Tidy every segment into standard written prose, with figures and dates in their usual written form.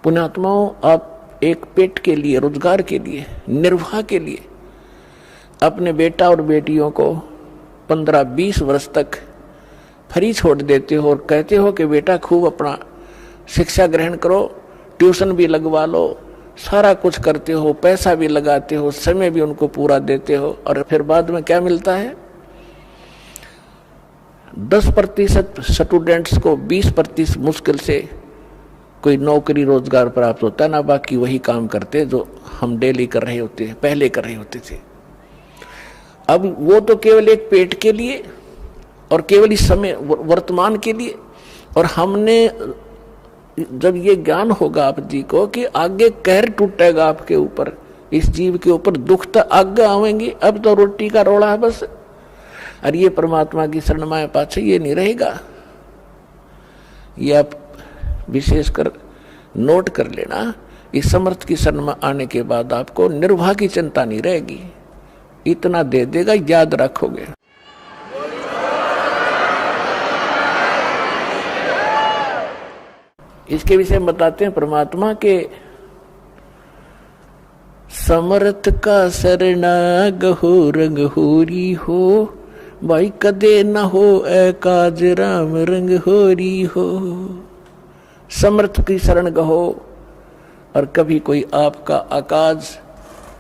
पुण्यात्माओं, आप एक पेट के लिए, रोजगार के लिए, निर्वाह के लिए अपने बेटा और बेटियों को 15-20 वर्ष तक फ्री छोड़ देते हो और कहते हो कि बेटा खूब अपना शिक्षा ग्रहण करो, ट्यूशन भी लगवा लो, सारा कुछ करते हो, पैसा भी लगाते हो, समय भी उनको पूरा देते हो, और फिर बाद में क्या मिलता है? 10% स्टूडेंट्स को 20% मुश्किल से कोई नौकरी रोजगार प्राप्त होता है ना, बाकी वही काम करते जो हम डेली कर रहे होते हैं, पहले कर रहे होते थे। अब वो तो केवल एक पेट के लिए और केवल इस समय वर्तमान के लिए, और हमने जब ये ज्ञान होगा आप जी को कि आगे कहर टूटेगा आपके ऊपर, इस जीव के ऊपर दुख तो आगे आवेंगे, अब तो रोटी का रोड़ा है बस, और ये परमात्मा की शरण में पाछे ये नहीं रहेगा। ये आप विशेषकर नोट कर लेना, इस समर्थ की शरण में आने के बाद आपको निर्वाह की चिंता नहीं रहेगी, इतना दे देगा, याद रखोगे। इसके विषय में बताते हैं परमात्मा के समर्थ का शरणा गहो रंग होरी हो, भाई कदे न हो एकाज राम रंग होरी हो। समर्थ की शरण गहो, और कभी कोई आपका आकाज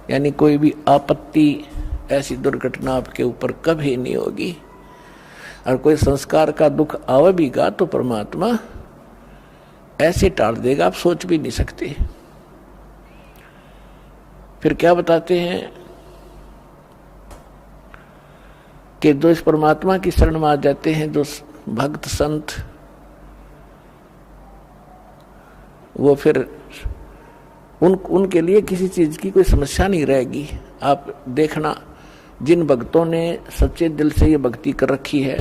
यानी कोई भी आपत्ति, ऐसी दुर्घटना आपके ऊपर कभी नहीं होगी, और कोई संस्कार का दुख आवे भी गा तो परमात्मा ऐसे टाल देगा, आप सोच भी नहीं सकते। फिर क्या बताते हैं कि जो इस परमात्मा की शरण में आ जाते हैं, जो भक्त संत, वो फिर उनके लिए किसी चीज की कोई समस्या नहीं रहेगी। आप देखना, जिन भक्तों ने सच्चे दिल से ये भक्ति कर रखी है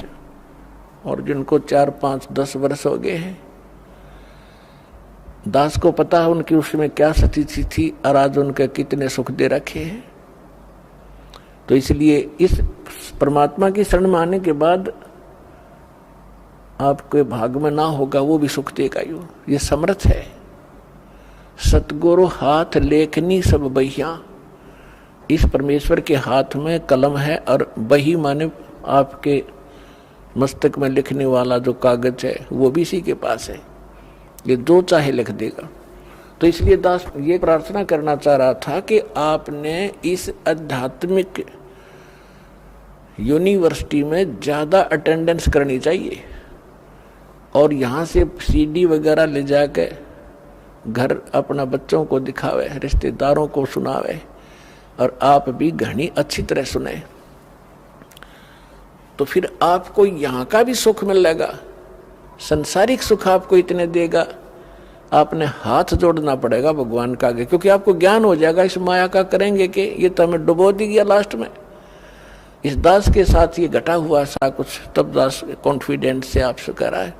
और जिनको 4, 5, 10 वर्ष हो गए हैं, दास को पता है उनकी उसमें क्या स्थिति थी और आज उनके कितने सुख दे रखे हैं। तो इसलिए इस परमात्मा की शरण में आने के बाद आपके भाग में ना होगा वो भी सुख देगा। ये समर्थ है। सतगुरु हाथ लेखनी सब बहिया, इस परमेश्वर के हाथ में कलम है और बही माने आपके मस्तक में लिखने वाला जो कागज है वो भी इसी के पास है, ये जो चाहे लिख देगा। तो इसलिए दास ये प्रार्थना करना चाह रहा था कि आपने इस आध्यात्मिक यूनिवर्सिटी में ज़्यादा अटेंडेंस करनी चाहिए और यहाँ से सीडी वगैरह ले जाके घर अपना बच्चों को दिखावे, रिश्तेदारों को सुनावे और आप भी घनी अच्छी तरह सुने, तो फिर आपको यहाँ का भी सुख मिलेगा, संसारिक सुख आपको इतने देगा, आपने हाथ जोड़ना पड़ेगा भगवान का आगे, क्योंकि आपको ज्ञान हो जाएगा इस माया का करेंगे कि ये तो हमें डुबो दी गया लास्ट में। इस दास के साथ ये घटा हुआ सा कुछ, तब दास कॉन्फिडेंस से आपसे कह रहा है।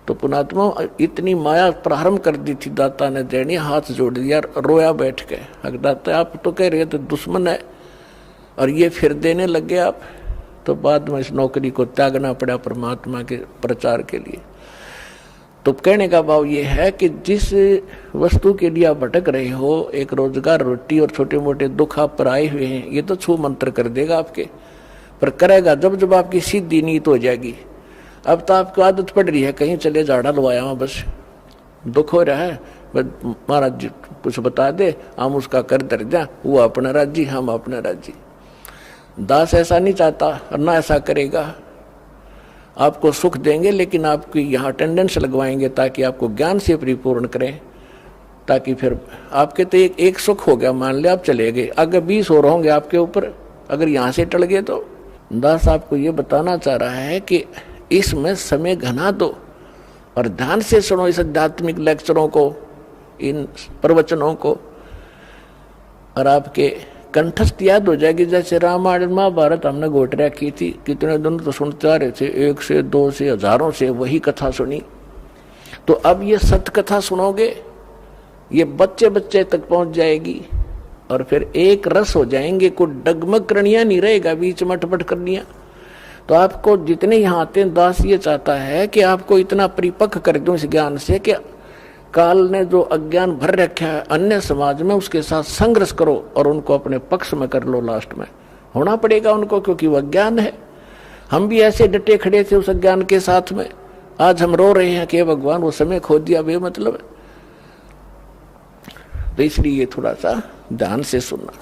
तो पुणात्मा इतनी माया प्रारंभ कर दी थी दाता ने देनी, हाथ जोड़ दिया, रोया बैठ के। अगर दाता आप तो कह रहे तो दुश्मन है और ये फिर देने लग गए आप, तो बाद में इस नौकरी को त्यागना पड़ा परमात्मा के प्रचार के लिए। तो कहने का भाव ये है कि जिस वस्तु के लिए आप भटक रहे हो, एक रोजगार, रोटी और छोटे मोटे दुख आप पर आए हुए हैं, ये तो छू मंत्र कर देगा आपके, पर करेगा जब जब आपकी सीधी नीयत हो जाएगी। अब तो आपको आदत पड़ रही है कहीं चले झाड़ा लवाया वहाँ, बस दुख हो रहा है, महाराज जी कुछ बता दे, हम उसका कर दर जा, वो अपना राजी, हम अपना राजी। दास ऐसा नहीं चाहता और ना ऐसा करेगा। आपको सुख देंगे लेकिन आपकी यहाँ अटेंडेंस लगवाएंगे ताकि आपको ज्ञान से परिपूर्ण करें, ताकि फिर आपके तो एक सुख हो गया, मान लिया आप चले गए, अगर 20 और होंगे आपके ऊपर, अगर यहाँ से टल गए तो। दास आपको ये बताना चाह रहा है कि इसमें समय घना दो और ध्यान से सुनो इस आध्यात्मिक लेक्चरों को, इन प्रवचनों को, और आपके कंठस्थ याद हो जाएगी। जैसे रामायण महाभारत हमने गोटरिया की थी, कितने दिन तो सुनते आ रहे थे, 1 से 2 से हजारों से वही कथा सुनी। तो अब ये सत्य कथा सुनोगे, ये बच्चे बच्चे तक पहुंच जाएगी और फिर एक रस हो जाएंगे, कोई डगमग करणिया नहीं रहेगा, बीच में अटपट करनिया। तो आपको जितने यहाँ आते हैं, दास ये चाहता है कि आपको इतना परिपक्व कर दूं इस ज्ञान से कि काल ने जो अज्ञान भर रखा है अन्य समाज में, उसके साथ संघर्ष करो और उनको अपने पक्ष में कर लो। लास्ट में होना पड़ेगा उनको, क्योंकि वह अज्ञान है। हम भी ऐसे डटे खड़े थे उस अज्ञान के साथ में, आज हम रो रहे हैं कि भगवान वो समय खो दिया, बेमतलब है। तो इसलिए थोड़ा सा ध्यान से सुनना।